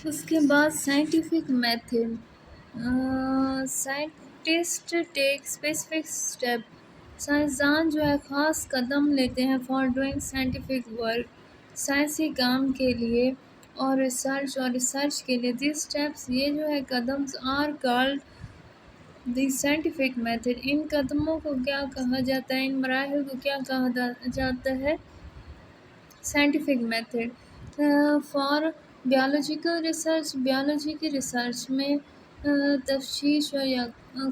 اس کے بعد scientific method, scientist ٹیک specific step, سائنسدان جو ہے خاص قدم لیتے ہیں فار ڈوئنگ سائنٹیفک ورک، سائنسی کام کے لیے اور ریسرچ کے لیے. دیز اسٹیپس، یہ جو ہے قدم are called the scientific method. ان قدموں کو کیا کہا جاتا ہے، ان مراحل کو کیا کہا جاتا ہے؟ Scientific method. For biological research, biology کی ریسرچ میں تفتیش یا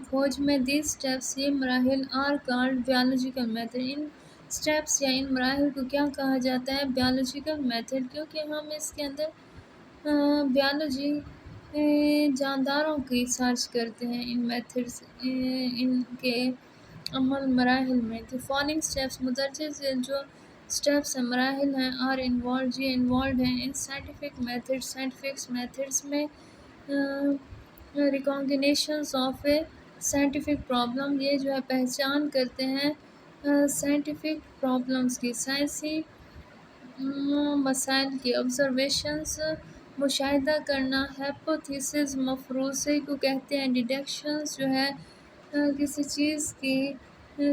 کھوج میں دیز اسٹیپس، یہ مراحل آر کالڈ بیولوجیکل میتھڈ. ان اسٹیپس یا ان مراحل کو کیا کہا جاتا ہے؟ Biological method. کیونکہ ہم اس کے اندر بیولوجی جانداروں کی سرچ کرتے ہیں. ان میتھڈس، ان کے عمل مراحل میں دی فالوئنگ اسٹیپس، مدرجہ ذیل جو اسٹیپس ہیں، مراحل ہیں، آر انوالوڈ، یہ انوالوڈ ہیں ان سائنٹیفک میتھڈ. سائنٹیفک میتھڈس میں ریکگنیشنز آف اے سائنٹیفک پرابلم، یہ جو ہے پہچان کرتے ہیں سائنٹیفک پرابلمس کی، سائنسی مسائل کی. آبزرویشنز، مشاہدہ کرنا. ہائپوتھیسز، مفروضے کو کہتے ہیں. ڈیڈکشنز جو ہے کسی چیز کی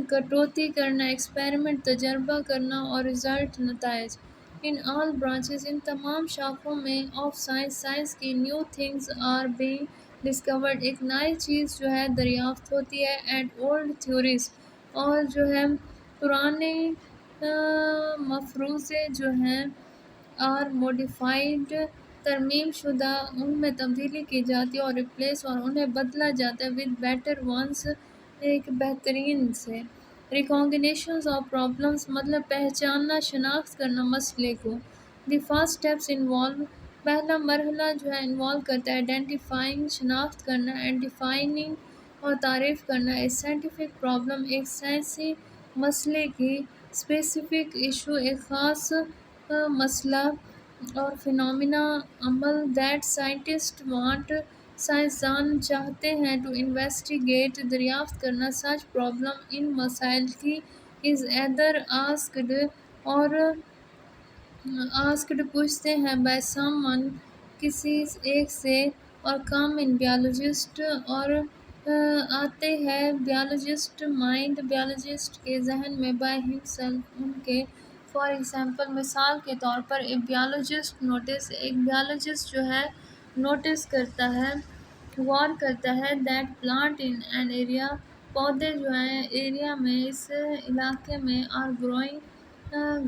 کٹوتی کرنا. ایکسپیریمنٹ، تجربہ کرنا. اور رزلٹ، نتائج. ان آل برانچز، ان تمام شاخوں میں آف سائنس، سائنس کی، new things are being discovered, ایک نئی چیز جو ہے دریافت ہوتی ہے. اینڈ اولڈ تھیوریز، اور جو ہے پرانے مفروضے جو ہیں آر موڈیفائڈ، ترمیم شدہ، ان میں تبدیلی کی جاتی ہے. اور ریپلیس، اور انہیں بدلا جاتا ہے ود بیٹر ونس، ایک بہترین سے. ریکگنیشنز آف پرابلمس، مطلب پہچاننا، شناخت کرنا مسئلے کو. دی فرسٹ اسٹیپس انوالو، پہلا مرحلہ جو ہے انوالو کرتا ہے آئیڈینٹیفائنگ، شناخت کرنا. اینڈ ڈیفائننگ، اور تعریف کرنا. اے سائنٹیفک پرابلم، ایک سائنسی مسئلے کی. اسپیسیفک ایشو، ایک خاص مسئلہ اور فینومینا، عمل. دیٹ سائنٹسٹ وانٹ، سائنسدان چاہتے ہیں. ٹو انویسٹیگیٹ، دریافت کرنا. سچ پرابلم، ان مسائل کی. از ایدر آسکڈ، اور آسکڈ پوچھتے ہیں. بائی سم ون، کسی ایک سے. اور کم ان بیولوجسٹ، اور آتے ہیں بیولوجسٹ مائنڈ، بیولوجسٹ کے ذہن میں. بائی ہم سیلف، ان کے. فار ایگزامپل، مثال کے طور پر. اے بیولوجسٹ نوٹس، ایک بیولوجسٹ جو ہے نوٹس کرتا ہے، غور کرتا ہے. That plant in an area, پودے جو ہیں ایریا میں، اس علاقے میں. آر گروئنگ،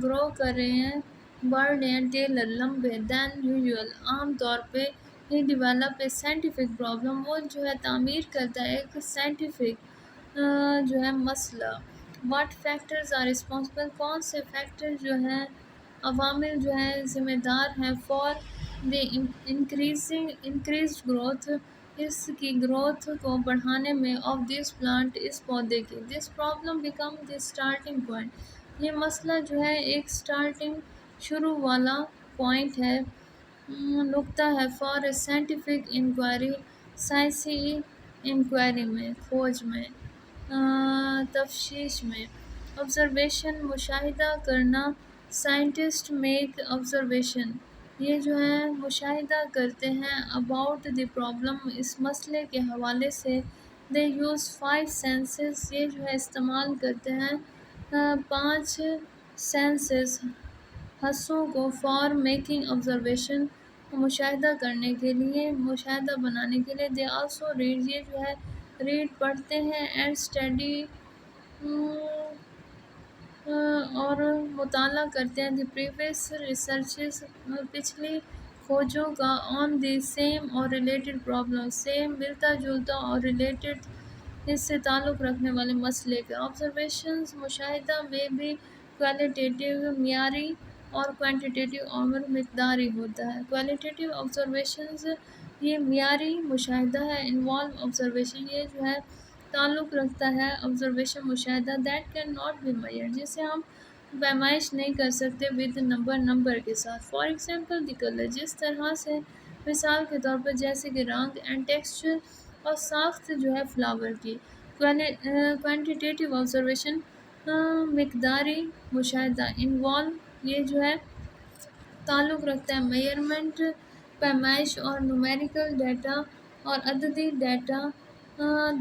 گرو کر رہے ہیں. برڈ اینڈ ٹیلر، لمبے. دین یوزول، عام طور پہ. ہی ڈیولپ اے سائنٹیفک پرابلم، وہ جو ہے تعمیر کرتا ہے ایک سائنٹیفک جو ہے مسئلہ. واٹ فیکٹرز آر رسپانسبل، کون سے فیکٹر جو ہیں، عوامل جو ہیں ذمہ دار ہیں. فار دی انکریزڈ گروتھ، اس کی گروتھ کو بڑھانے میں. آف دس پلانٹ، اس پودے کی. This problem become the starting point, یہ مسئلہ جو ہے ایک اسٹارٹنگ، شروع والا پوائنٹ ہے، نقطہ ہے. فار اے سائنٹیفک انکوائری، سائنسی انکوائری میں، کھوج میں، تفتیش میں. آبزرویشن، مشاہدہ کرنا. سائنٹسٹ میک آبزرویشن، یہ جو ہے مشاہدہ کرتے ہیں. اباؤٹ دی پرابلم، اس مسئلے کے حوالے سے. دے یوز 5 سینسز، یہ جو ہے استعمال کرتے ہیں 5 سینسز، حسوں کو. فار میکنگ آبزرویشن، مشاہدہ کرنے کے لیے، مشاہدہ بنانے کے لیے. دے آلسو ریڈ، یہ جو ہے ریڈ پڑھتے ہیں. اینڈ اسٹڈی، اور مطالعہ کرتے ہیں. دی پریویس ریسرچز، پچھلی کھوجوں کا. آن دی سیم اور ریلیٹڈ پرابلم، سیم ملتا جلتا اور ریلیٹڈ اس سے تعلق رکھنے والے مسئلے کا. آبزرویشنز، مشاہدہ میں بھی کوالیٹیٹیو، معیاری، اور کوانٹیٹیو، اور مقداری ہوتا ہے. کوالیٹیٹیو آبزرویشنز، یہ معیاری مشاہدہ ہے. انوالو آبزرویشن، یہ جو ہے تعلق رکھتا ہے آبزرویشن، مشاہدہ. That can not be measured, جسے ہم پیمائش نہیں کر سکتے. ود نمبر کے ساتھ. فار ایگزامپل، دی کلر، جس طرح سے. مثال کے طور پر، جیسے کہ رنگ. اینڈ ٹیکسچر، اور ساخت جو ہے فلاور کی. کوانٹیٹیو آبزرویشن، مقداری مشاہدہ. انوالو، یہ جو ہے تعلق رکھتا ہے میئرمنٹ، پیمائش اور نومیریکل ڈیٹا اور عددی data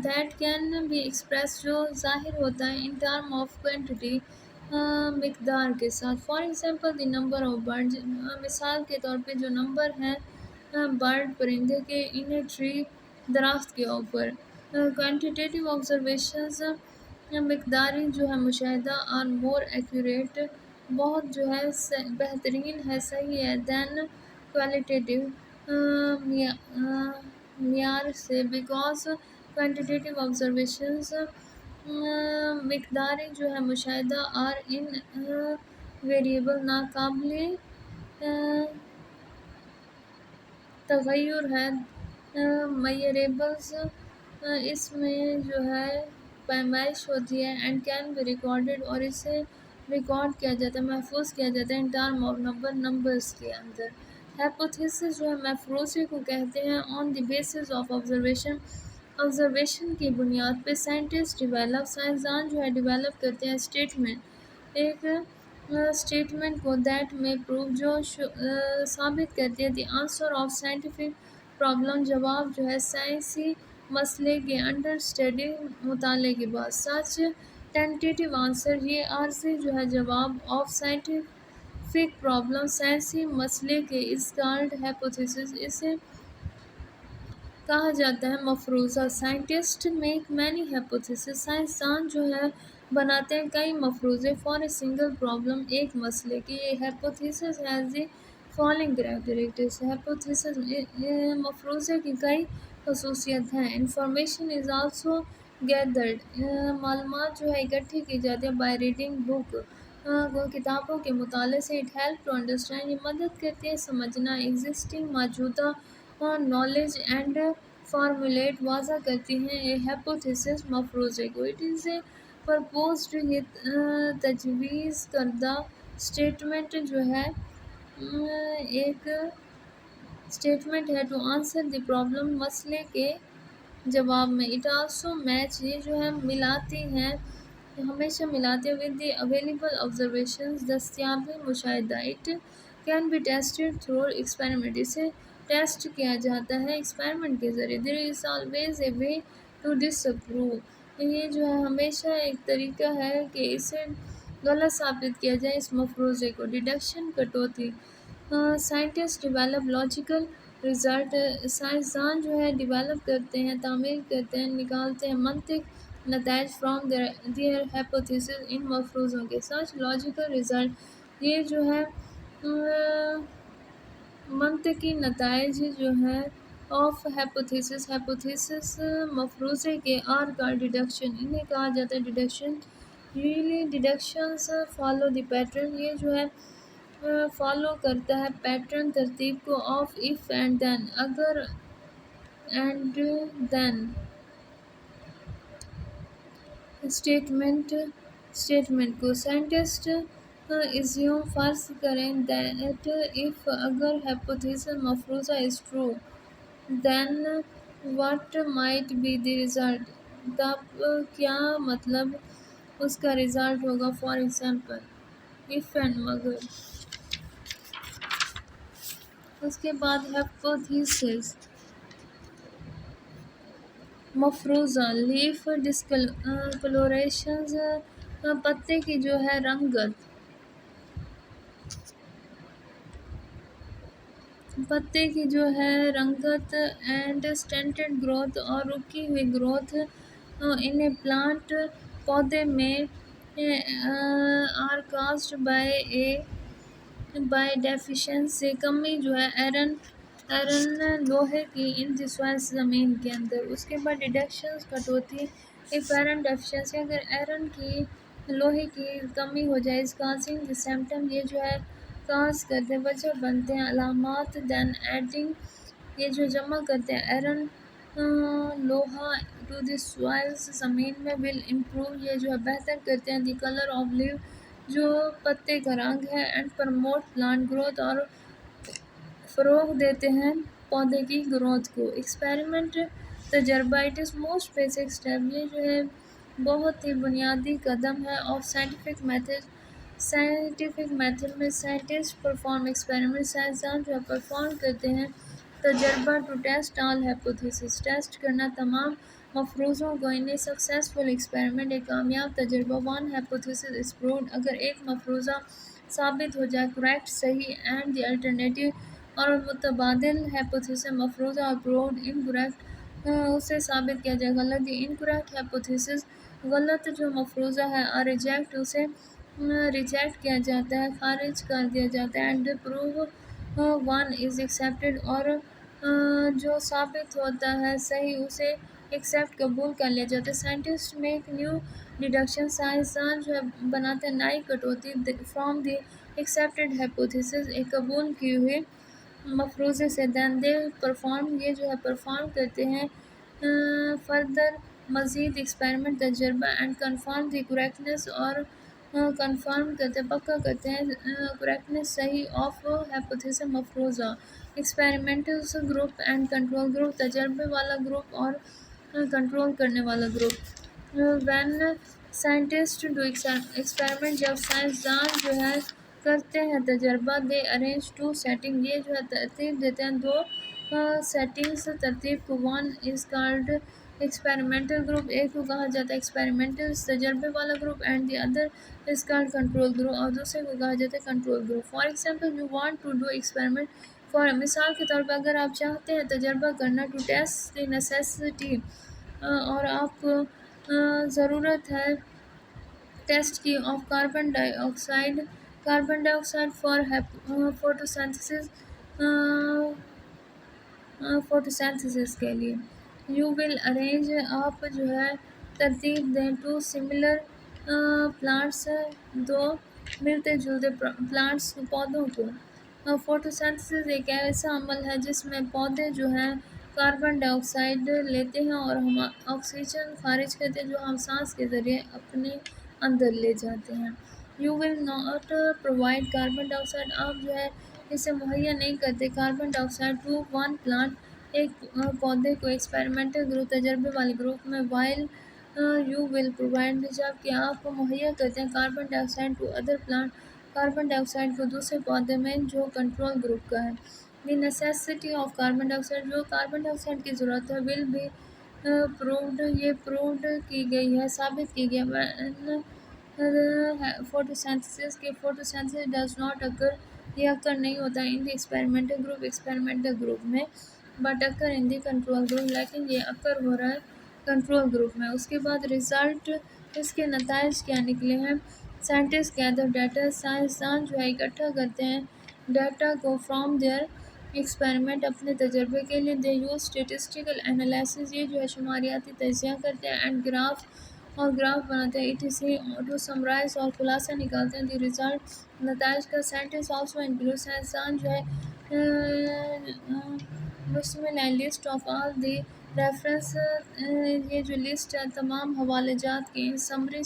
that can be express جو ظاہر ہوتا ہے ان ٹرم آف کوانٹٹی مقدار کے ساتھ. For example the number of bird, مثال کے طور پہ جو نمبر ہیں برڈ پرندے کے ان اے ٹری درخت کے اوپر. کوانٹیٹیو آبزرویشنز مقداری جو ہے مشاہدہ آر مور ایکوریٹ بہت جو ہے بہترین ہے، صحیح ہے، دین کوالٹیٹیو معیار سے. بیکاز کوانٹیٹیو آبزرویشنز مقداری جو ہے مشاہدہ آر ان ویریبل ناقابل تغیر ہے. میئریبلز اس میں جو ہے پیمائش ہوتی ہے اینڈ کین بی ریکارڈیڈ اور اسے ریکارڈ کیا جاتا ہے، محفوظ کیا جاتا ہے ان ٹرم آف نمبرز کے اندر. ہائپوتھیسس جو ہے مفروضے کو کہتے ہیں. آن دی بیسس آف آبزرویشن کی بنیاد پہ سائنسدان جو ہے ڈیولپ کرتے ہیں اسٹیٹمنٹ، ایک اسٹیٹمنٹ کو دیٹ میں پروو جو ثابت کرتی ہے the answer of scientific problem, جواب جو ہے سائنسی مسئلے کے انڈر اسٹڈی مطالعے کے بعد. سچ ٹینٹیٹیو آنسر یہ عارضی جو ہے جواب آف سائنٹیفک پرابلم سائنسی مسئلے کے از کالڈ ہائپوتھیسس، اسے کہا جاتا ہے مفروضہ. سائنٹسٹ میک مینی ہائپوتھیسز، سائنسدان جو ہے بناتے ہیں کئی مفروضے فار اے سنگل پرابلم، ایک مسئلے کے. Hypothesis has the following characteristics, hypothesis مفروضے کی کئی خصوصیات ہیں. انفارمیشن از آلسو گیدرڈ، معلومات جو ہے اکٹھی کی جاتی ہے بائی ریڈنگ بک، کتابوں کے مطالعے سے. اٹ ہیلپ ٹو انڈرسٹینڈ، یہ مدد کرتی ہے سمجھنا، ایگزسٹنگ موجودہ نالج اینڈ فارمولیٹ واضح کرتی ہیں اے ہائپوتھیسس مفروضے کو. اٹ از اے پرپوزڈ، یہ تجویز کردہ اسٹیٹمنٹ جو ہے ایک اسٹیٹمنٹ ہے ٹو آنسر دی پرابلم، مسئلے کے جواب میں. اٹ آلسو میچ، یہ جو ہے ملاتی ہیں، ہمیشہ ملاتے ہیں ود دی اویلیبل آبزرویشنز، دستیاب مشاہدہ. It can be tested through experiment, اسے ٹیسٹ کیا جاتا ہے ایکسپیریمنٹ کے ذریعے. There is always a way to disprove, یہ جو ہے ہمیشہ ایک طریقہ ہے کہ اسے غلط ثابت کیا جائے اس مفروضے کو. ڈیڈکشن، کٹوتی. سائنٹسٹ ڈیولپ لاجیکل رزلٹ، سائنسدان جو ہے ڈیولپ کرتے ہیں، تعمیر کرتے ہیں، نکالتے ہیں منطق نتائج فرام دیئر ہائپوتھیسس، ان مفروضوں کے. سچ لاجیکل رزلٹ، یہ جو ہے منطقی نتائج جو ہے آف ہائپوتھیسس، ہائپوتھیسس مفروضے کے آر کا ڈیڈکشن، انہیں کہا جاتا ہے deduction. Usually deductions follow the pattern, یہ جو ہے فالو کرتا ہے پیٹرن، ترتیب کو آف اف اینڈ دین، اگر اینڈ دین اسٹیٹمنٹ کو. سائنٹسٹ ایزیوم، فرض کریں دیٹ اف، اگر ہائپوتھیسس مفروضہ is true then what might be the result, تب کیا مطلب اس کا رزلٹ ہوگا. فار ایگزامپل اف اینڈ مگر. اس کے بعد ہائپوتھیسس مفروضہ. لیف ڈسکلوریشنز، پتے کی جو ہے رنگت، پتے کی جو ہے رنگت اینڈ سٹنٹڈ گروتھ، اور رکی ہوئی گروتھ ان اے پلانٹ، پودے میں آر کازڈ بائی ڈیفیشنسی، کمی جو ہے آئرن لوہے کی ان دی سوائل، زمین کے اندر. اس کے بعد ڈیڈکشنز، کٹوتی. اف آئرن ڈیفیشنسی، اگر آئرن کی لوہے کی کمی ہو جائے، از کازنگ دی سمپٹم، یہ جو ہے کاز کرتے وجہ بنتے ہیں علامات. دین ایڈنگ، یہ جو جمع کرتے ہیں آئرن لوہا ٹو دی سوائلز، زمین میں. ول امپروو، یہ جو ہے بہتر کرتے ہیں دی کلر آف لیو، جو پتے کا رنگ ہے. اینڈ پروموٹ پلانٹ گروتھ، اور فروغ دیتے ہیں پودے کی گروتھ کو. ایکسپیریمنٹ، تجربہ. It is most basic step, یہ جو ہے بہت ہی بنیادی قدم ہے of scientific method. Scientific method میں سائنٹسٹ پرفارم ایکسپیریمنٹ، سائنسدان جو ہے پرفارم کرتے ہیں تجربہ to test all hypotheses, test کرنا تمام مفروضوں کو۔ ان اے سکسیسفل ایکسپیریمنٹ، ایک کامیاب تجربہ، ون ہائپوتھیسز از پرووڈ، اگر ایک مفروضہ ثابت ہو جائے، کریکٹ صحیح، اینڈ دی الٹرنیٹیو اور متبادل ہائپوتھیسز مفروضہ اور پرووڈ انکریکٹ اسے ثابت کیا جائے غلط، دی انکریکٹ ہائپوتھیسز غلط جو مفروضہ ہے، اور ریجیکٹ اسے ریجیکٹ کیا جاتا ہے، خارج کر دیا جاتا ہے، and prove one is accepted اور جو ثابت ہوتا ہے صحیح اسے ایکسیپٹ قبول کر لیا جاتا ہے۔ سائنٹسٹ میک نیو ڈیڈکشن، سائنسدان جو ہے بناتے ہیں نئی کٹوتی فرام دی ایکسیپٹیڈ ہائپوتھیسز، ایک قبول کی ہوئی مفروضے سے، دین دے پرفارم یہ جو ہے پرفارم کرتے ہیں فردر مزید ایکسپیریمنٹ تجربہ، اینڈ کنفرم دی کریکٹنیس اور کنفرم کرتے پکا کرتے ہیں کریکٹنیس صحیح آف ہائپوتھیسز مفروضہ۔ Experimental group and control group, تجربے والا گروپ اور کنٹرول کرنے والا group. When scientist do experiment, جب سائنسدان جو ہے کرتے ہیں تجربہ، دے ارینج ٹو سیٹنگ یہ جو ہے ترتیب دیتے ہیں دو سیٹنگز ترتیب کو، one is called experimental group, ایک کو کہا جاتا ہے ایکسپیریمنٹل تجربے والا گروپ، and the other is called control group, اور دوسرے کو کہا جاتا ہے control group. For example you want to do experiment for, مثال کے طور پر اگر آپ چاہتے ہیں تجربہ کرنا، ٹو ٹیسٹ دی نیسیسٹی اور آپ کو ضرورت ہے ٹیسٹ کی of carbon dioxide for photosynthesis photosynthesis کے لیے، یو ول ارینج آپ جو ہے ترتیب دیں ٹو سملر پلانٹس دو ملتے جلتے پلانٹس پودوں کو۔ فوٹوسینتھسس ایک ایسا عمل ہے جس میں پودے جو ہیں کاربن ڈائی آکسائڈ لیتے ہیں اور ہم آکسیجن خارج کرتے ہیں جو ہم سانس کے ذریعے اپنے اندر لے جاتے ہیں۔ You will not provide carbon dioxide, آپ جو ہے اسے مہیا نہیں کرتے carbon dioxide to one plant, ایک پودے کو ایکسپیریمنٹل گروپ تجربے والے گروپ میں، وائل یو ول پرووائڈ جبکہ آپ مہیا کرتے ہیں carbon dioxide to other plant, carbon dioxide کو دوسرے پودے میں جو کنٹرول گروپ کا ہے۔ The necessity of carbon dioxide, جو کاربن ڈائی آکسائڈ کی ضرورت ہے، ول بی پرووڈ یہ پرووڈ کی گئی ہے ثابت کی گئی ہے فوٹوسینتھسس کے فوٹوسینتھسس ڈز ناٹ اکر یہ اکر نہیں ہوتا in the experimental group experimental group میں، but occur in the control group لیکن یہ اکر ہو رہا ہے کنٹرول گروپ میں۔ اس کے بعد رزلٹ، اس کے نتائج کیا نکلے ہیں۔ سائنٹسٹ گیدر ڈیٹا، سائنسدان جو ہے اکٹھا کرتے ہیں ڈیٹا کو فرام دیئر ایکسپیریمنٹ اپنے تجربے کے لیے، دے یوز اسٹیٹسٹیکل انالیسس یہ جو ہے شماریاتی تجزیہ کرتے ہیں، اینڈ گراف اور گراف بناتے ہیں، ٹو سمرائز اور خلاصہ نکالتے ہیں دی ریزلٹ نتائج کا۔ سائنٹسٹ آلسو انکلوڈ، سائنسدان جو ہے مشتمل ہے list of all the reference یہ جو لسٹ ہے تمام حوالہ جات کی، سمری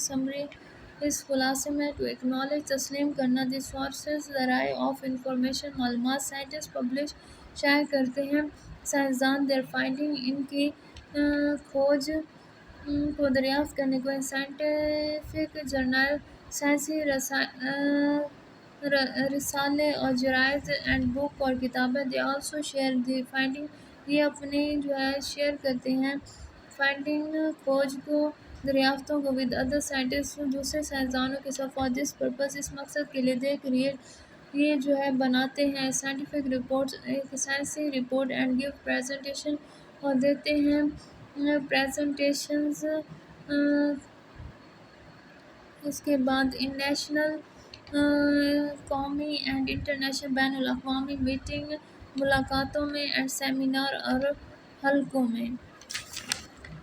اس خلاصے میں، ٹو ایکنالج تسلیم کرنا، دی سورسز ذرائع آف انفارمیشن معلومات، سائنٹسٹ پبلش شائع کرتے ہیں سائنسدان دیر فائنڈنگ ان کی کھوج کو دریافت کرنے کو، سائنٹیفک جرنل سائنسی رسالے اور جرائد اینڈ بک اور کتابیں، they also share the finding یہ اپنی جو ہے شیئر کرتے ہیں فائنڈنگ کھوج کو دریافتوں کو ود ادر سائنٹسٹ دوسرے سائنسدانوں کے ساتھ، فار دس پرپز اس مقصد کے لیے، دے کریٹ یہ جو ہے بناتے ہیں سائنٹیفک رپورٹ ایک سائنسی رپورٹ، اینڈ گیو پریزنٹیشن اور دیتے ہیں پریزنٹیشنز۔ اس کے بعد ان نیشنل قومی اینڈ انٹرنیشنل بین الاقوامی میٹنگ ملاقاتوں میں، اینڈ سیمینار اور حلقوں میں۔